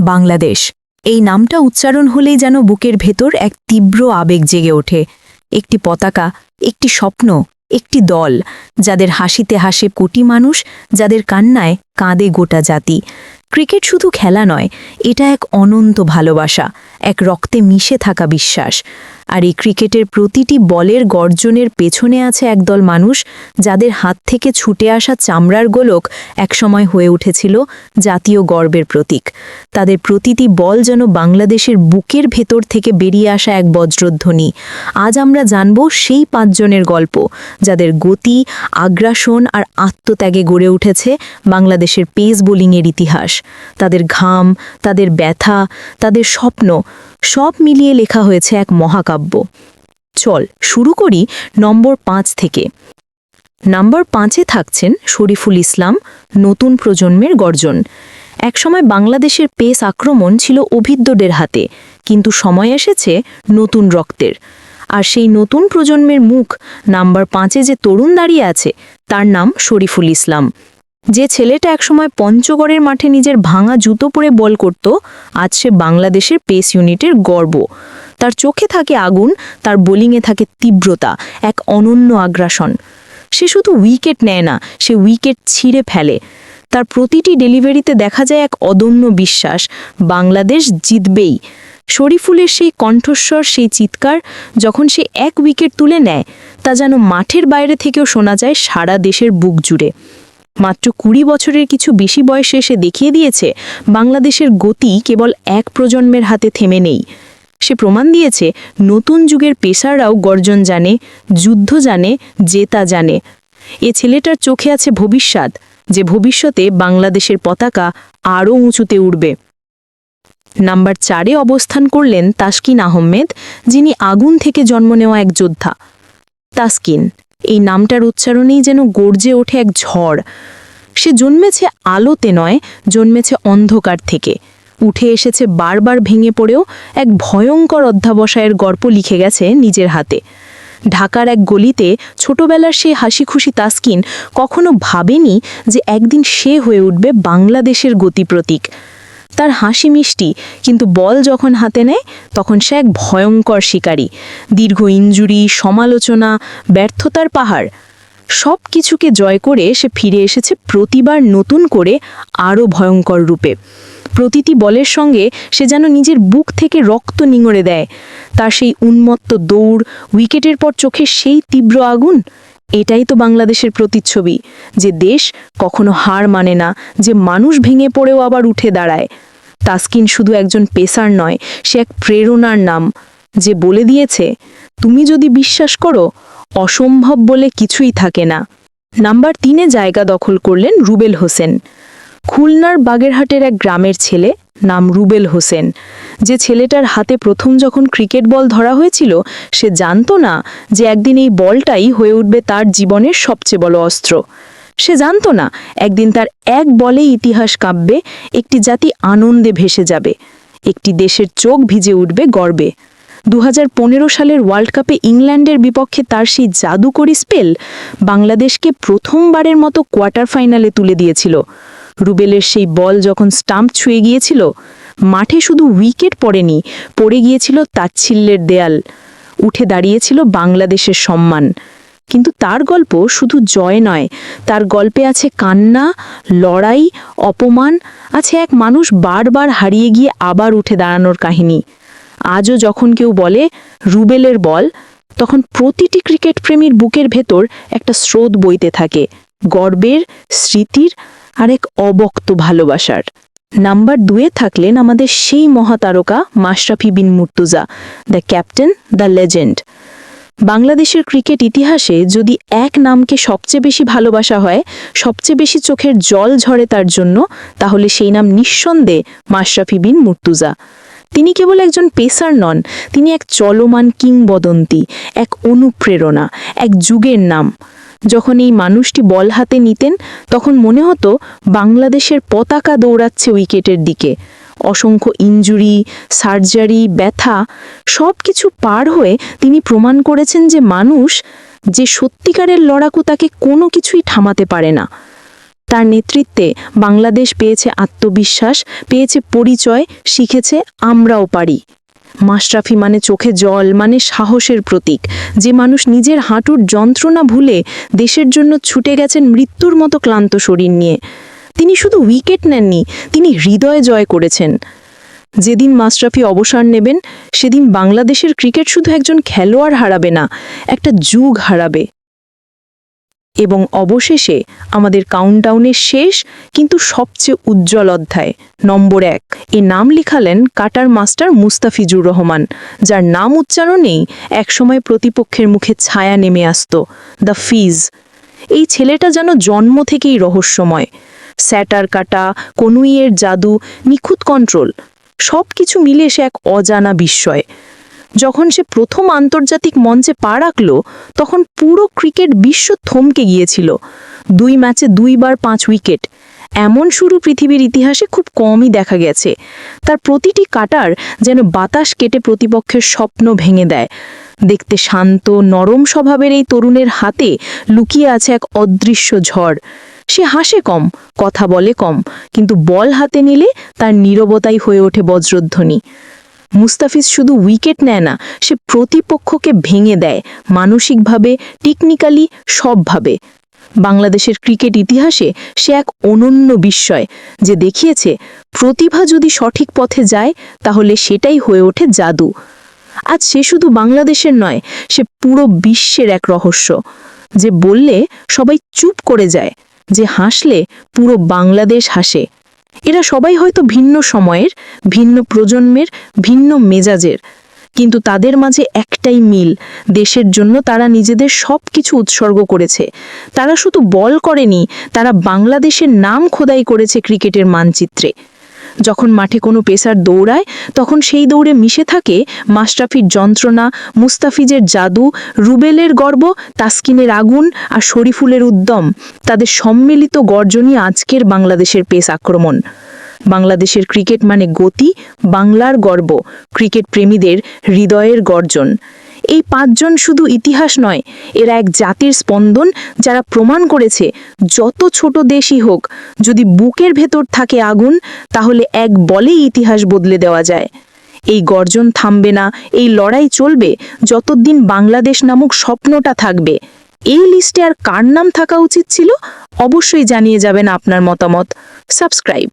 বাংলাদেশ। এই নামটা উচ্চারণ হলেই যেন বুকের ভেতর এক তীব্র আবেগ জেগে ওঠে। একটি পতাকা, একটি স্বপ্ন, একটি দল, যাদের হাসিতে হাসে কোটি মানুষ, যাদের কান্নায় কাঁদে গোটা জাতি। ক্রিকেট শুধু খেলা নয়, এটা এক অনন্ত ভালোবাসা, এক রক্তে মিশে থাকা বিশ্বাস। আর এই ক্রিকেটের প্রতিটি বলের গর্জনের পেছনে আছে একদল মানুষ, যাদের হাত থেকে ছুটে আসা চামড়ার গোলক একসময় হয়ে উঠেছিল জাতীয় গর্বের প্রতীক। তাদের প্রতিটি বল যেন বাংলাদেশের বুকের ভেতর থেকে বেরিয়ে আসা এক বজ্রধ্বনি। আজ আমরা জানব সেই ৫ জনের গল্প, যাদের গতি, আগ্রাসন আর আত্মত্যাগে গড়ে উঠেছে বাংলাদেশের পেস বোলিংয়ের ইতিহাস। তাদের ঘাম, তাদের ব্যথা, তাদের স্বপ্ন, সব মিলিয়ে লেখা হয়েছে এক মহাকাব্য। চল শুরু করি নম্বর ৫ থেকে। নম্বর ৫-এ থাকছেন শরীফুল ইসলাম, নতুন প্রজন্মের গর্জন। একসময় বাংলাদেশের পেস আক্রমণ ছিল অভিজ্ঞদের হাতে, কিন্তু সময় এসেছে নতুন রক্তের। আর সেই নতুন প্রজন্মের মুখ, নাম্বার ৫-এ যে তরুণ দাঁড়িয়ে আছে, তার নাম শরীফুল ইসলাম। যে ছেলেটা একসময় পঞ্চগড়ের মাঠে নিজের ভাঙা জুতো পরে বল করত, আজ সে বাংলাদেশের পেস ইউনিটের গর্ব। তার চোখে থাকে আগুন, তার বোলিংয়ে থাকে তীব্রতা, এক অনন্য আগ্রাসন। সে শুধু উইকেট নেয় না, সে উইকেট ছিঁড়ে ফেলে। তার প্রতিটি ডেলিভারিতে দেখা যায় এক অদম্য বিশ্বাস, বাংলাদেশ জিতবেই। শরীফুলের সেই কণ্ঠস্বর, সেই চিৎকার, যখন সে এক উইকেট তুলে নেয়, তা যেন মাঠের বাইরে থেকেও শোনা যায় সারা দেশের বুক জুড়ে। মাত্র ২০ বছরের কিছু বেশি বয়সে সে দেখিয়ে দিয়েছে বাংলাদেশের গতি কেবল এক প্রজন্মের হাতে থেমে নেই। সে প্রমাণ দিয়েছে নতুন যুগের পেসাররাও গর্জন জানে, যুদ্ধ জানে, জেতা জানে। এ ছেলেটার চোখে আছে ভবিষ্যৎ, যে ভবিষ্যতে বাংলাদেশের পতাকা আরও উঁচুতে উঠবে। নাম্বার ৪-এ অবস্থান করলেন তাসকিন আহমেদ, যিনি আগুন থেকে জন্ম নেওয়া এক যোদ্ধা। তাসকিন, এই নামটার উচ্চারণেই যেন গর্জে ওঠে এক ঝড়। সে জন্মেছে আলোতে নয়, জন্মেছে অন্ধকার থেকে। উঠে এসেছে বারবার ভেঙে পড়েও এক ভয়ঙ্কর অধ্যাবসায়ের গল্প লিখে গেছে নিজের হাতে। ঢাকার এক গলিতে ছোটবেলার সেই হাসি খুশি তাসকিন কখনো ভাবেনি যে একদিন সে হয়ে উঠবে বাংলাদেশের গতি প্রতীক। তার হাসি মিষ্টি, কিন্তু বল যখন হাতে নেয় তখন সে এক ভয়ঙ্কর শিকারী। দীর্ঘ ইনজুরি, সমালোচনা, ব্যর্থতার পাহাড়, সব কিছুকে জয় করে সে ফিরে এসেছে প্রতিবার নতুন করে, আরও ভয়ঙ্কর রূপে। প্রতিটি বলের সঙ্গে সে যেন নিজের বুক থেকে রক্ত নিঙড়ে দেয়। তার সেই উন্মত্ত দৌড়, উইকেটের পর চোখে সেই তীব্র আগুন, এটাই তো বাংলাদেশের প্রতিচ্ছবি, যে দেশ কখনো হার মানে না, যে মানুষ ভেঙে পড়েও আবার উঠে দাঁড়ায়। তাসকিন শুধু একজন পেসার নয়, সে এক প্রেরণার নাম, যে বলে দিয়েছে তুমি যদি বিশ্বাস করো, অসম্ভব বলে কিছুই থাকে না। নাম্বার ৩-এ জায়গা দখল করলেন রুবেল হোসেন। খুলনার বাগেরহাটের এক গ্রামের ছেলে, নাম রুবেল হোসেন। যে ছেলেটার হাতে প্রথম যখন ক্রিকেট বল ধরা হয়েছিল, সে জানতো না যে একদিন এই বলটাই হয়ে উঠবে তার জীবনের সবচেয়ে বড় অস্ত্র। সে জানতো না একদিন তার এক বলেই ইতিহাস কাঁপবে, একটি জাতি আনন্দে ভেসে যাবে, একটি দেশের চোখ ভিজে উঠবে গর্বে। ২০১৫ সালের ওয়ার্ল্ড কাপে ইংল্যান্ডের বিপক্ষে তার সেই জাদুকরী স্পেল বাংলাদেশকে প্রথমবারের মতো কোয়ার্টার ফাইনালে তুলে দিয়েছিল। রুবেলের সেই বল যখন স্টাম্প ছুঁয়ে গিয়েছিল, মাঠে শুধু উইকেট পড়েনি, পড়ে গিয়েছিল তাচ্ছিল্যের দেয়াল, উঠে দাঁড়িয়েছিল বাংলাদেশের সম্মান। কিন্তু তার গল্প শুধু জয় নয়, তার গল্পে আছে কান্না, লড়াই, অপমান, আছে এক মানুষ বারবার হারিয়ে গিয়ে আবার উঠে দাঁড়ানোর কাহিনী। আজও যখন কেউ বলে রুবেলের বল, তখন প্রতিটি ক্রিকেট প্রেমীর বুকের ভেতর একটা স্রোত বইতে থাকে, গর্বের, স্মৃতির আর এক অবক্ত ভালোবাসার। নাম্বার ২-এ থাকলেন আমাদের সেই মহাতারকা Mashrafe bin Mortaza, the captain, the legend. বাংলাদেশের ক্রিকেট ইতিহাসে যদি এক নামকে সবচেয়ে বেশি ভালোবাসা হয়, সবচেয়ে বেশি চোখের জল ঝরে তার জন্য, তাহলে সেই নাম নিঃসন্দেহে মাশরাফি বিন মুর্তজা। তিনি কেবল একজন পেসার নন, তিনি এক চলমান কিংবদন্তি, এক অনুপ্রেরণা, এক যুগের নাম। যখন এই মানুষটি বল হাতে নিতেন, তখন মনে হতো বাংলাদেশের পতাকা দৌড়াচ্ছে উইকেটের দিকে। অসংখ্য ইনজুরি, সার্জারি, ব্যথা, সব কিছু পার হয়ে তিনি প্রমাণ করেছেন যে মানুষ, যে সত্যিকারের লড়াকু, তাকে কোনো কিছুই থামাতে পারে না। তার নেতৃত্বে বাংলাদেশ পেয়েছে আত্মবিশ্বাস, পেয়েছে পরিচয়, শিখেছে আমরাও পারি। মাশরাফি মানে চোখে জল, মানে সাহসের প্রতীক। যে মানুষ নিজের হাঁটুর যন্ত্রণা ভুলে দেশের জন্য ছুটে গেছেন মৃত্যুর মতো ক্লান্ত শরীর নিয়ে। তিনি শুধু উইকেট নেননি, তিনি হৃদয় জয় করেছেন। যেদিন মাশরাফি অবসর নেবেন, সেদিন বাংলাদেশের ক্রিকেট শুধু একজন খেলোয়াড় হারাবে না, একটা যুগ হারাবে। এবং অবশেষে আমাদের কাউন্টডাউনের শেষ কিন্তু সবচেয়ে উজ্জ্বল অধ্যায়, নম্বর 1। এ নাম লিখালেন কাটার মাস্টার মুস্তাফিজুর রহমান, যার নাম উচ্চারণেই একসময় প্রতিপক্ষের মুখে ছায়া নেমে আসত, দ্য ফিজ। এই ছেলেটা যেন জন্ম থেকেই রহস্যময়। স্যাটার কাটা, কনুইয়ের জাদু, নিখুঁত কন্ট্রোল, সব কিছু মিলে সে এক অজানা বিস্ময়। যখন সে প্রথম আন্তর্জাতিক মঞ্চে পা রাখল, তখন পুরো ক্রিকেট বিশ্ব থমকে গিয়েছিল। 2 ম্যাচে 2 বার 5 উইকেট, এমন শুরু পৃথিবীর ইতিহাসে খুব কমই দেখা গেছে। তার প্রতিটি কাটার যেন বাতাস কেটে প্রতিপক্ষের স্বপ্ন ভেঙে দেয়। দেখতে শান্ত, নরম স্বভাবের এই তরুণের হাতে লুকিয়ে আছে এক অদৃশ্য ঝড়। সে হাসে কম, কথা বলে কম, কিন্তু বল হাতে নিলে তার নীরবতাই হয়ে ওঠে বজ্রধ্বনি। মুস্তাফিজ শুধু উইকেট নেয় না, সে প্রতিপক্ষকে ভেঙে দেয়, মানসিকভাবে, টেকনিক্যালি, সবভাবে। বাংলাদেশের ক্রিকেট ইতিহাসে সে এক অনন্য বিস্ময়, যে দেখিয়েছে প্রতিভা যদি সঠিক পথে যায় তাহলে সেটাই হয়ে ওঠে জাদু। আজ সে শুধু বাংলাদেশের নয়, সে পুরো বিশ্বের এক রহস্য। যে বললে সবাই চুপ করে যায়, যে হাসলে পুরো বাংলাদেশ হাসে। এরা সবাই হয়তো ভিন্ন সময়ের, ভিন্ন প্রজন্মের, ভিন্ন মেজাজের, কিন্তু তাদের মাঝে একটাই মিল, দেশের জন্য তারা নিজেদের সব কিছু উৎসর্গ করেছে। তারা শুধু বল করেনি, তারা বাংলাদেশের নাম খোদাই করেছে ক্রিকেটের মানচিত্রে। যখন মাঠে কোনো পেসার দৌড়ায়, তখন সেই দৌড়ে মিশে থাকে মাশরাফির যন্ত্রণা, মুস্তাফিজের জাদু, রুবেলের গর্ব, তাসকিনের আগুন আর শরীফুলের উদ্যম। তাদের সম্মিলিত গর্জনই আজকের বাংলাদেশের পেস আক্রমণ। বাংলাদেশের ক্রিকেট মানে গতি, বাংলার গর্ব, ক্রিকেট প্রেমীদের হৃদয়ের গর্জন। এই 5 জন শুধু ইতিহাস নয়, এরা এক জাতির স্পন্দন, যারা প্রমাণ করেছে যত ছোট দেশই হোক, যদি বুকের ভেতর থাকে আগুন, তাহলে এক বলেই ইতিহাস বদলে দেওয়া যায়। এই গর্জন থামবে না, এই লড়াই চলবে যতদিন বাংলাদেশ নামক স্বপ্নটা থাকবে। এই লিস্টে আর কার নাম থাকা উচিত ছিল, অবশ্যই জানিয়ে যাবেন আপনার মতামত। সাবস্ক্রাইব।